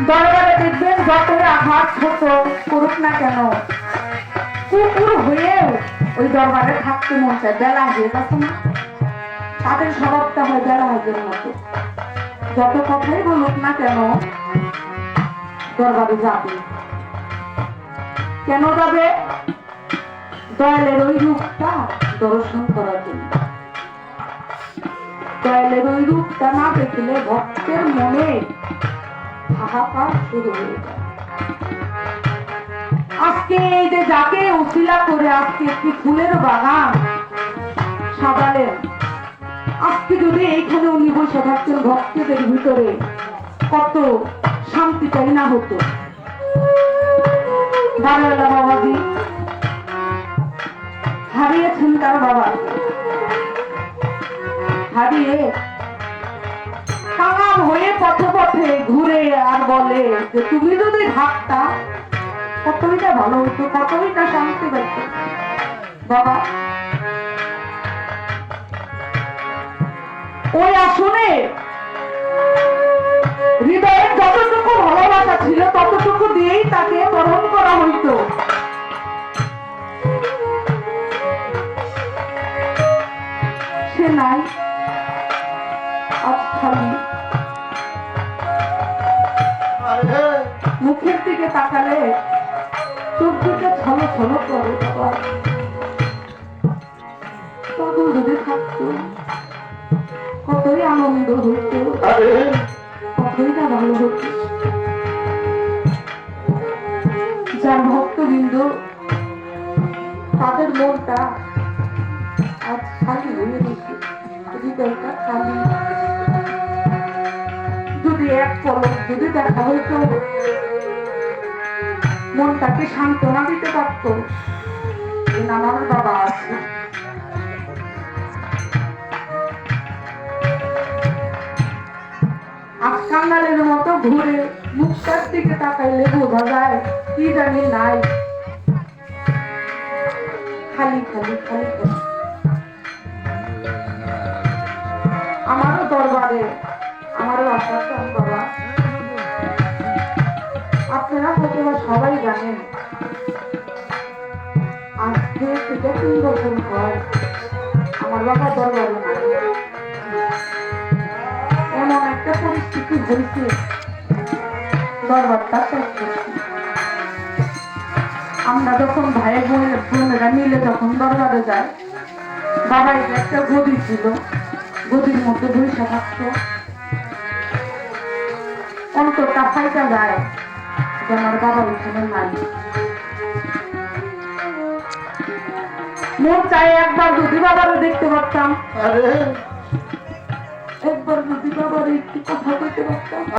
দরবারে দেখবেন যতই আঘাত ছোট করুক না কেন, কুকুর হয়েও ওই দরবারে থাকতে মন চায়। বেলা হয়ে গেছে না, তাদের স্বভাবটা হয় বেলা হাজের মতো। যত কথাই বলুক না কেন দরবারে যাবে। কেন যাবে? দয়ালের ওই রূপটা দর্শন করার জন্য। দয়ালের ওই রূপটা না দেখলে ভক্তের মনে হাহাকার শুরু হয়ে যায়। আজকে এই যে যাকে উশিলা করে আজকে একটি ফুলের বাগান সাজালেন, আজকে যদি এইখানে উনি বসে থাকতেন ভক্তদের ভিতরে, কত শান্তিটাই না হতো। বাবালা বাবাজি হারিয়েছেন তার বাবা, হারিয়ে কাঙাল হয়ে পথে পথে ঘুরে আর বলে যে তুমি যদি থাকতা কতইটা ভালো হতো, কতইটা শান্তি পেত। বাবা ওই আসনে হৃদয়ের যতটুকু ভালোবাসা ছিল ততটুকু দিয়েই তাকে বরণ করা হইত। সে নাই, আজ খালি মুখের দিকে তাকালে চোখ দিকে ছলো ছলো করে। তবু যদি থাকতো কতই আনন্দ হইত, কতই না ভালো হতো। যার ভক্তবৃন্দ তাদের মনটা আজ খালি হয়ে গেছে, হৃদয়টা খালি। যদি এক পলক যদি দেখা হইতো, মনটাকে সান্ত্বনা দিতে পারতো আমার বাবা আছে। আজ কাঙ্গালের মতো ঘুরে মুখটার দিকে তাকাইলে বোঝা যায় কি জানি নাই, খালি খালি খালি খালি। আমারও দরবারে আমারও আশা চান বাবা, আপনারা হয়তো সবাই জানেন আজকে থেকে 3 বছর পর আমার বাবা দরবারে নাই। এমন একটা পরিস্থিতি হয়েছে দরবারটা শেষ করছি। আমরা যখন ভাই বোনেরা মিলে যখন দরবারে যাই, বাবা একটা গদি ছিল, গদির মধ্যে বৈশা থাকতো। অন্তরটা ফাইটা যায় যে আমার বাবা ওইখানে নাই। মন চাই একবার যদি বাবারে দেখতে পারতাম, একবার যদি বাবার একটু কথা বলতে পারতাম।